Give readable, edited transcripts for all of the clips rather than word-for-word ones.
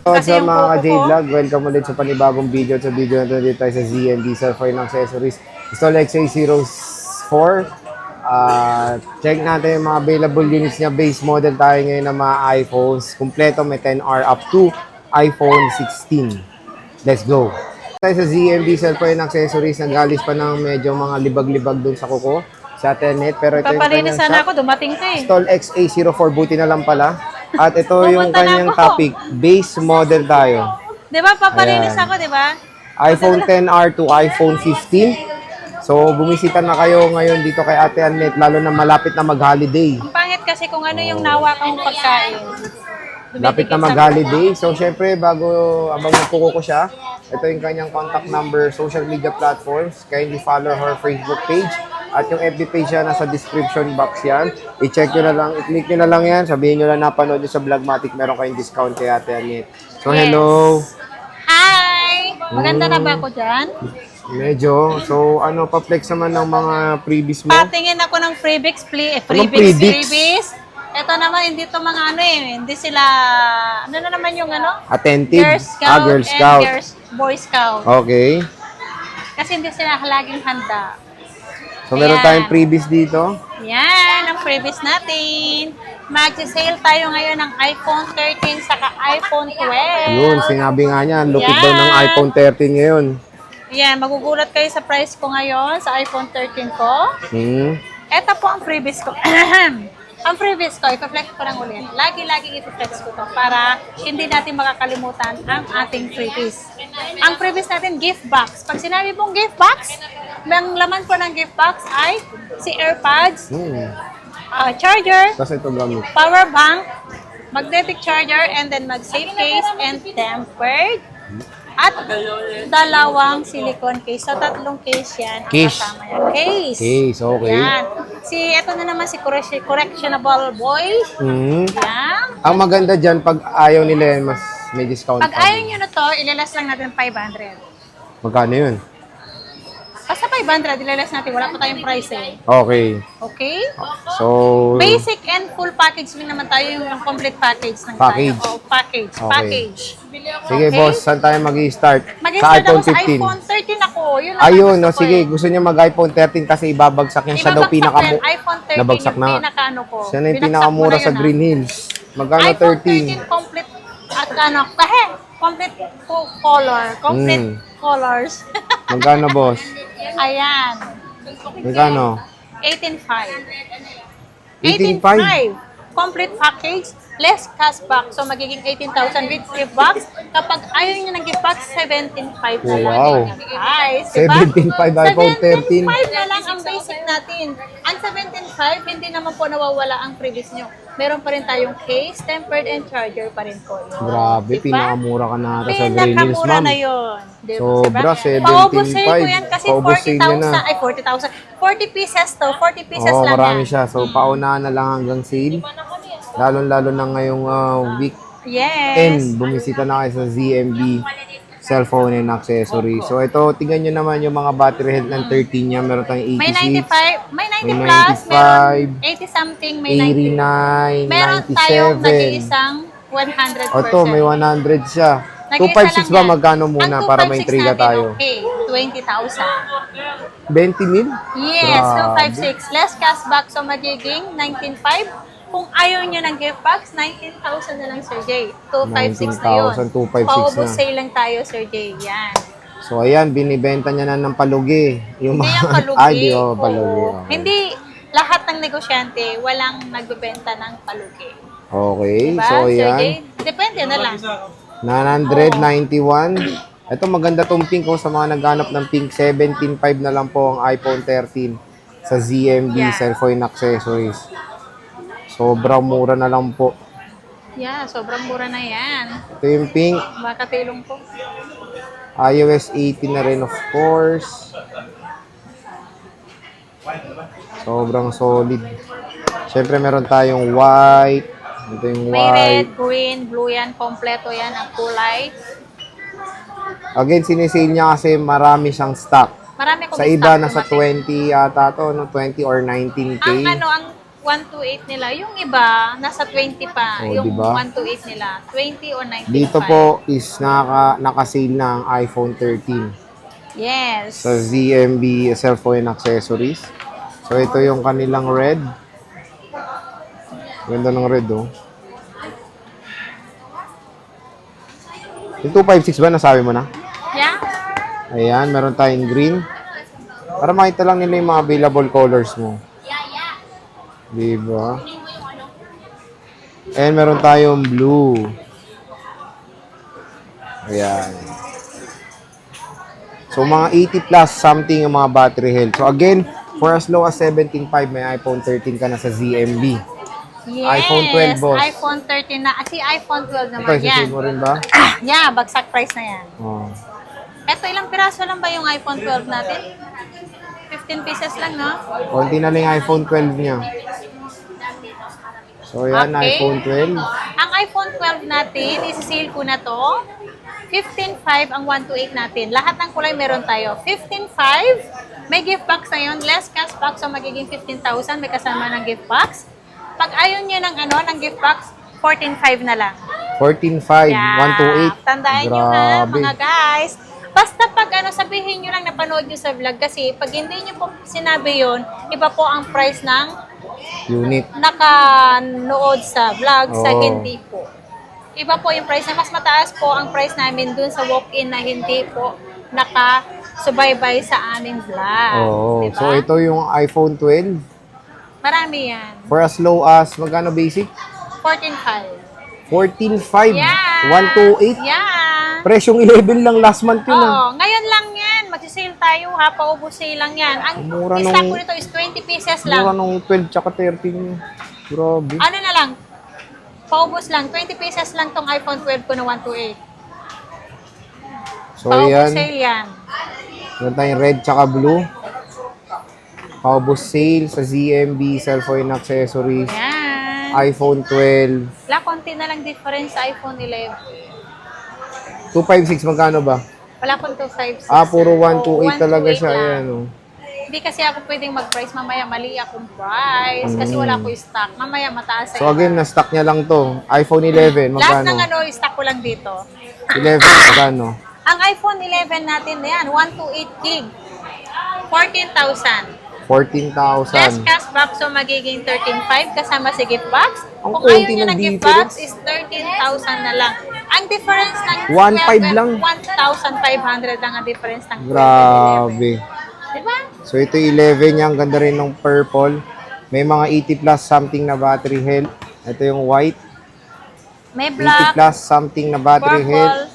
What's Kasi up yung mga kuko ko, ka-J-Vlog? Welcome ulit sa panibagong video. Sa video na ito dito tayo sa ZM Diesel Foil Accessories. Install XA04. Check natin yung mga available units niya. Base model tayo ngayon ng mga iPhones. Kompleto may 10R up to iPhone 16. Let's go! Tayo sa ZM Diesel Foil Accessories. Nagalis pa ng medyo mga libag-libag dun sa kuko sa Tenet. Pero ito yung papalinis kanyang sana shop. ako, dumating ka eh. Install XA04. Buti na lang pala. At ito yung Pumunta na kanyang ako. topic. Base model tayo. Di ba, papalinis Ayan. ako, di ba? iPhone 10R to iPhone 15. So, bumisita na kayo ngayon dito kay Ate Annette, lalo na malapit na mag-holiday. Ang pangit kasi kung ano yung nawakang pagkain. Lapit na mag-holiday. So, syempre, abang magpuko ko siya, ito yung kanyang contact number, social media platforms. Kindly follow her Facebook page. At yung FB page siya, nasa description box yan. I-check nyo na lang, i-click nyo na lang yan. Sabihin nyo na napanood nyo sa Vlogmatic, meron kayong discount kay Ate Annette. So, Yes. hello! Hi! Maganda na ba ako dyan? Medyo. So, pa-flex naman ng mga freebies mo? Patingin ako ng freebies, Anong freebies? freebies. Ito naman, hindi to mga ano eh. Hindi sila, ano na naman yung ano? Attentive? Girl Scout, Girl Scout. and Boy Scout. Okay. Kasi hindi sila laging handa. So, meron Ayan. tayong freebies dito. Yan, ang freebies natin. Mag-sale tayo ngayon ng iPhone 13 saka iPhone 12. Yun, sinabi nga niya, lupit Yan. daw ng iPhone 13 ngayon. Yan, magugulat kayo sa price ko ngayon sa iPhone 13 ko. Ito po ang freebies ko. Ang freebies ko, ipa-flex ko lang ulit. Lagi-lagi ipa-flex ko to para hindi natin makakalimutan ang ating freebies. Ang freebies natin, gift box. Pag sinabi mong gift box, ang laman po ng gift box ay si AirPods, charger, Kasi ito gamit. power bank, magnetic charger, and then mag-safe case and tempered. At dalawang silicone case. So, tatlong case yan. Ang Case. kasama yan. Case. Case, okay. Yan. Ito na naman si Correctionable Boy. Yan. Ang maganda dyan, pag ayaw nila yan, mas may discount Pag pa. ayaw nyo na to, ilalas lang natin 500. Magkano yun? Basta 500, ilalas natin. Wala pa tayong price eh. Okay. Okay? So, Basic and full package lang naman tayo yung complete package ng Package. tayo. Package. Okay. Package. sige Okay? boss, saan tayo mag-i-start? Sa Mag-start iPhone ako sa 15. iPhone 13 ako. Yun lang ang Ayun, gusto no, ko sige, eh. gusto niya mag-iPhone 13 kasi ibabagsak niya. Siya daw Ibabagsak pinaka na yan. iPhone 13 nabagsak yung na. pinaka-ano ko. Siya na yung Binagsak pinakamura mo na sa yun, Green Hills. Magkano iPhone 13? 13 complete at complete color. Complete colors. Magkano boss? Ayan. Magkano? 18.5. 18.5? Complete package, less cashback. So, magiging 18,000 with gift box. Kapag ayaw nyo ng gift box, 17.5 na lang. Wow. Guys, diba? 17.5 iPhone 13. 17.5 na lang ang basic natin. Ang 17.5, hindi naman po nawawala ang previous nyo. Meron pa rin tayong case, tempered, and charger pa rin po. Yun. Grabe, Diba? pinakamura ka na ata sa Green Hills, Pinakamura ma'am. na yun. Diba? Sobra, 17.5. Paubos sale ko yan kasi Paubos sale niya na. 40,000. Ay, 40,000. 40 pieces to. 40 pieces Oo, lang marami yan. siya. So, paunahan na lang hanggang sale. Lalo-lalo na ngayong week Yes. end, bumisita na kayo sa ZMB cellphone and accessory. So, ito, tingnan nyo naman yung mga battery health ng 13 niya. Meron tayong 86, May 95, may 90 may plus, 95, meron 80 something, may 90. 89, Meron tayong 97. nag-iisang 100%. Ito, may 100 siya. Nag-iisa 256 lang ba yan. magkano muna Ang para 256 ma-intriga natin, tayo? Okay, 20,000. 20 mil? Yes, Grabe. 256. Less cashback, so magiging 19,500. Kung ayaw nyo ng gift box, 19,000 na lang, Sir Jay. 256 na yun. 19,000, 256 Paubos na. sale lang tayo, Sir Jay. Yan. So, ayan, binibenta niya na ng palugi. Yung Hindi yung palugi. Ay, di oh, Oo. palugi. Okay. Hindi lahat ng negosyante, walang nagbebenta ng palugi. Okay, Diba, so Sir ayan. Jay? Depende na lang. 991. Ito maganda tong pink ko sa mga naghanap ng pink. 17.5 na lang po ang iPhone 13 sa ZMB Yeah. cellphone accessories. Sobrang mura na lang po. Yeah, sobrang mura na yan. Ito yung pink. Makatilong po. iOS 18 na rin of course. Sobrang solid. Siyempre meron tayong white. Ito yung May red, white. green, blue yan. Kompleto yan ang kulay. Again, sinisale niya kasi marami siyang stock. Marami kong Sa iba, stock nasa dumating. 20 yata to, no? 20 or 19K. Ang 128 nila. Yung iba, nasa 20 pa. Oh, yung diba? 128 nila. 20 or 95. Dito po is naka-sale na ang iPhone 13 Yes. sa ZMB Cellphone and Accessories. So, ito yung kanilang red. Ganda ng red, oh. Yung 256 ba, nasabi mo na? Yeah. Ayan, meron tayong green. Para makita lang nila yung mga available colors mo. Diba? And meron tayong blue. Ayan. So, mga 80 plus something yung mga battery health. So, again, for as low as 17.5, may iPhone 13 ka na sa ZMB. Yes. iPhone 12, boss. iPhone 13 na. Kasi iPhone 12 Ito, naman yan. isusunod mo rin ba? Yeah, bagsak price na yan. Oh. Eto, ilang piraso lang ba yung iPhone 12 natin? 15 pieces lang, no? Konti na lang yung iPhone 12 niya. So, yan, Okay. iPhone 12. Ang iPhone 12 natin, isi-sale ko na to. 15.5 ang 128 natin. Lahat ng kulay meron tayo. 15.5, may gift box na yun. Less cash box, so magiging 15,000. May kasama ng gift box. Pag ayaw nyo ng gift box, 14.5 na lang. 14.5, Yeah. 128. Tandaan nyo ha, Grabe. mga guys. Basta pag sabihin nyo lang napanood nyo sa vlog kasi pag hindi nyo po sinabi yon, iba po ang price ng Unit. nakanood sa vlog sa Oo. hindi po. Iba po yung price na mas mataas po ang price namin dun sa walk-in na hindi po nakasubaybay sa aming vlog. Oo. Diba? So, ito yung iPhone 12. Marami yan. For as low as, magkano basic? 14.5. 14.5. Yeah. 128. Yeah. Presyong 11 lang last month yun. Oo, Ah. ngayon lang yan. Magsisale tayo ha, paubos sale lang yan. Ang Mura stock nung- ko nito is 20 pieces Mura lang. nung 12 tsaka 13. Grabe. Ano na lang, paubos lang. 20 pieces lang tong iPhone 12 ko na 128. So, Paubos yan. sale yan. Meron tayong red tsaka blue. Paubos sale sa ZMB, cellphone accessories, Yan. iPhone 12. Wala, konti na lang difference sa iPhone 11. 256, magkano ba? Wala pong 256. Puro 128 talaga 128 siya. lang. Ayan, oh. Hindi kasi ako pwedeng mag-price. Mamaya mali akong price. Kasi wala ko stock. Mamaya mataas sa So again, na-stock niya lang to. iPhone 11, Lahat magkano? ng stock ko lang dito. 11, magkano? Ang iPhone 11 natin na yan, 128 gig. 14,000. 14,000. Less cashback, so magiging 13,500 kasama si gift box. Ang Kung konti ayaw nyo ng ng gift difference. box is 13,000 na lang. Ang difference ng 1,500 lang. 1,500 lang ang difference ng 12 and 11. Grabe. Diba? So ito 11 niya, ang ganda rin ng purple. May mga 80 plus something na battery health. Ito yung white. May 80 black, plus something na battery health. purple,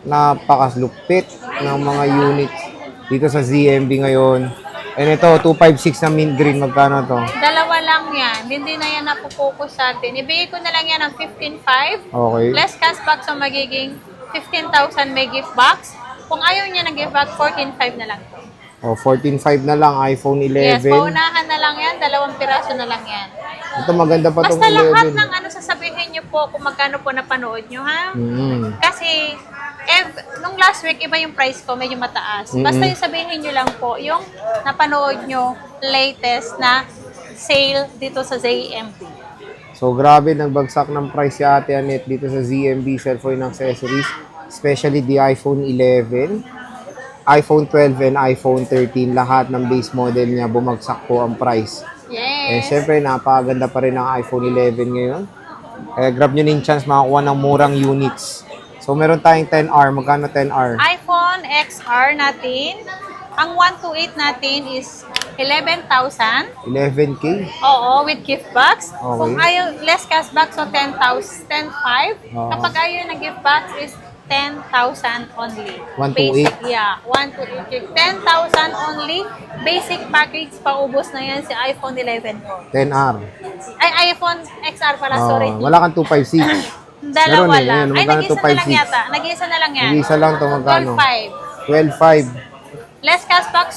Napakaslupit ng mga units dito sa ZMB ngayon. And ito, 256 na mint green. Magkano to? dalawa lang yan. Hindi na yan napopokus sa atin. Ibigay ko na lang yan ng 15,500. Okay. Less cashback, so magiging 15,000 may gift box. Kung ayaw niya ng gift box, 14,500 na lang to. O, 14.5 na lang. iPhone 11. Yes, paunahan na lang yan. 2 piraso na lang yan. Ito maganda pa tong Basta lahat 11. ng sasabihin niyo po kung magkano po napanood niyo, ha? Mm. Kasi, nung last week, iba yung price ko, medyo mataas. Basta yung sabihin niyo lang po, yung napanood niyo latest na sale dito sa ZMB. So, grabe, nagbagsak ng price si Ate Annette dito sa ZMB Cellphone Accessories. Especially the iPhone 11, iPhone 12, and iPhone 13. Lahat ng base model niya, bumagsak po ang price. And Yes. syempre, napakaganda pa rin ang iPhone 11 ngayon. Kaya grab nyo na yung chance makakuha ng murang units. So, meron tayong 10R. Magkano 10R? iPhone XR natin, ang 128 natin is 11,000. 11K? Oo, with gift box. Okay. Kung ayaw, less cashback, so 10,000, 10,500. Oo. Kapag ayaw ng gift box is 10,000 only. 128. Basic, yeah. 128. 10,000 only. Basic package, paubos na yan si iPhone 11 ko. 10R. Ay, iPhone XR pala, sorry. Wala kang 256. Dalawa meron eh, lang. ayun, Ay, magkano nag-isa na lang 256? yata. Nag-isa na lang yan. Nag-isa lang to, magkano? 12,500. 12.5. Less cashback,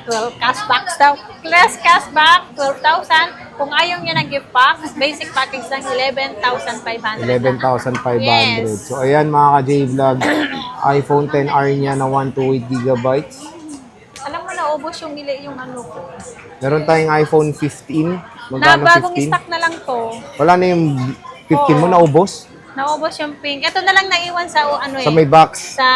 12 cashback daw. Less cashback, 12,000. Kung ayaw niya ng gift box, basic package lang 11,500. 11,500. Yes. So, ayan mga ka-J-Vlog. iPhone 10R niya na 128 gigabytes. Alam mo na, naubos yung ano ko. Meron tayong iPhone 15. Na Magkano bagong 15? stock na lang to. Wala na yung 15 mo, Oo. naubos? Naubos yung pink. Ito na lang naiwan sa ano Sa eh. may box. Sa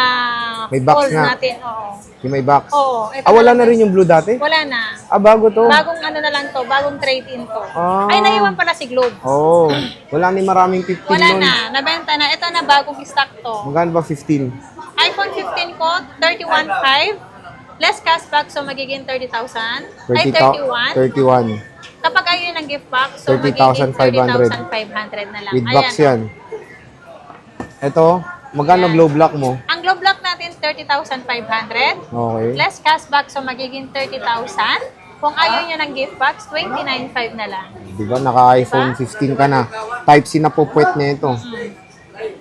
May box hall nga. natin. Oo. Yung may box. Oo. Ito Wala lang na rin yung blue dati? Wala na. Bago to. Bagong ano na lang to. Bagong trade-in to. Ah. Ay, naiwan pala si Globe. Oo. Wala ni maraming 15 Wala nun. na. Nabenta na. Ito na bagong stock to. Magkano ba 15? iPhone 15 ko, 31.5. Less cashback, so magiging 30,000. Ay, 31. 31. Kapag ayun ang gift box, so 30,500. magiging 30,500 na lang. With box yan. Ito, magkano Ayan. glow block mo? Ang glow block natin, 30,500. Okay. Less cashback, so magiging 30,000. Kung ayaw nyo ng gift box, 29,500 na lang. Di ba, naka-iPhone 15 ka na. Type-C na po puwet niya ito.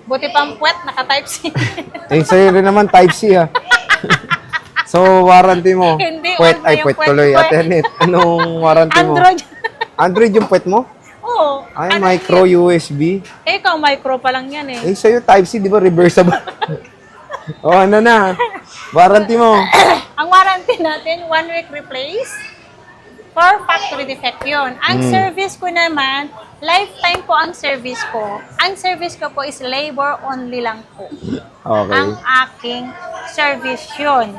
Buti pang puwet, naka-type C. Eh, sa'yo rin naman Type-C ah. So, warranty mo? Hindi, Puwet, old na ay yung puwet puwet tuloy. ko eh. Atenet, anong warranty mo? Android. Android yung puwet mo? Oo. Ay, Ano micro yan? USB. Eh, ikaw, micro pa lang yan eh. Eh, sa'yo Type-C, di ba, reversible? Oh, ano na? Warranty mo? Ang warranty natin, 1 week replace for factory defect yun. Ang service ko naman, lifetime po ang service ko. Ang service ko po is labor only lang po. Okay. Ang aking service yun.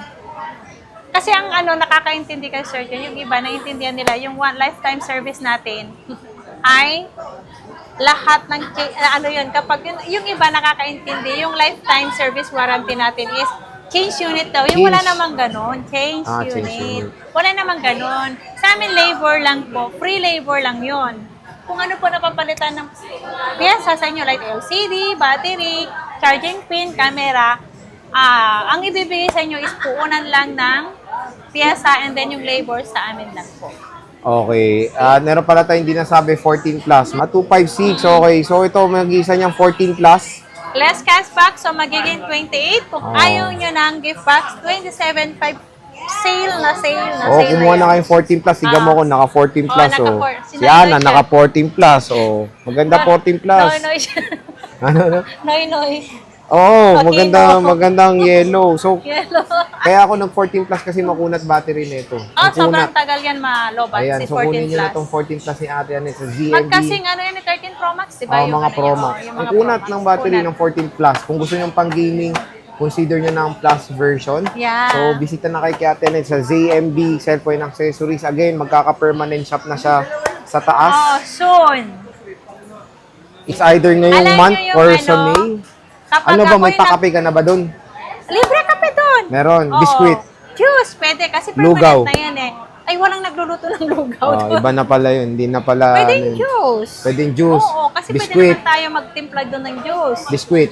Kasi ang ano, nakakaintindi ka, sir, yung iba, naiintindihan nila, yung one lifetime service natin ay lahat ng, ano yun, kapag yung iba nakakaintindi, yung lifetime service warranty natin is change unit daw. Yung wala Change. namang ganon. Change Change unit. unit. Wala namang ganon. Sa amin, labor lang po. Free labor lang yon. Kung ano po napapalitan ng piyesa sa inyo, like LCD, battery, charging pin, camera, ang ibibigay sa inyo is puunan lang ng piyesa and then yung labor sa amin lang po. Okay. Meron pala tayong hindi nasabi, 14 plus. 256, okay. So, ito, mag-isa niyang 14 plus. Less cashback, so magiging 28. Kung Oh. ayaw nyo ng gift box, 27.5. Sale na Oh, sale kumuha na yan. kayong 14 plus. Siga mo ko, naka 14 plus. naka Oh, four- Si Ana, sinanay naka siya. 14 plus. Oh, maganda 14 plus. Noy siya. Ano? Noy. Oh, Patino. magandang yellow. So, Yellow. kaya ako nag 14 plus kasi makunat battery nito. Oh, sobrang tagal yan malobat. Ayan, Si so 14 kunin nyo na plus. itong 14 plus ni Ate Anet sa ZNB. Pagkasing ano yan, 13 Pro Max, di ba? Mga ano Pro yan, Max. yung Ang mga kunat Pro ng Max, battery kunat. ng 14 plus. Kung gusto nyo pang gaming, consider nyo na ang plus version. Yeah. So, bisita na kay Ate Anet sa ZMB Cellphone Accessories. Again, magkaka-permanent shop na siya sa taas. Oh, soon. It's either ngayong Alam month nyo yung or ano, sa May. Kapag Ano ba, may ako'y pakape ka na ba doon? Libre kape doon. Meron. Oo. Biscuit. Juice, pwede. Kasi Lugaw. permanent na yan eh. Ay, walang nagluluto ng lugaw Oh, doon. iba na pala yun. Hindi na pala... Pwede ano yung yun. juice. Pwede yung juice. Oo, kasi pwede Biscuit. naman tayo magtimpla doon ng juice. Biscuit.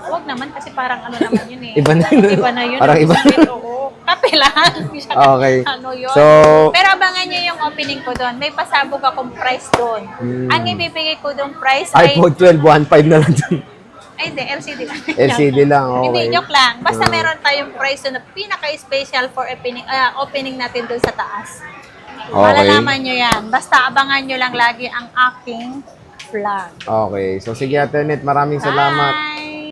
Huwag naman kasi parang ano naman yun eh. Iba na yun. Iba na yun. Parang Ang iba. biscuit, oo. Kape lang. Hindi siya Okay. Ano yun. So- Pero abangan nyo yung opening ko doon. May pasabog akong price doon. Ang ibibigay ko doon price ay... iPhone 12, 1.5 na lang doon. Ay, hindi. LCD lang. LCD lang, okay. Hindi, joke lang. Basta Ah. meron tayong price doon na pinaka-special for opening natin doon sa taas. Okay. Malalaman nyo yan. Basta abangan nyo lang lagi ang aking vlog. Okay. So, sige, Ate Net, maraming salamat. Bye!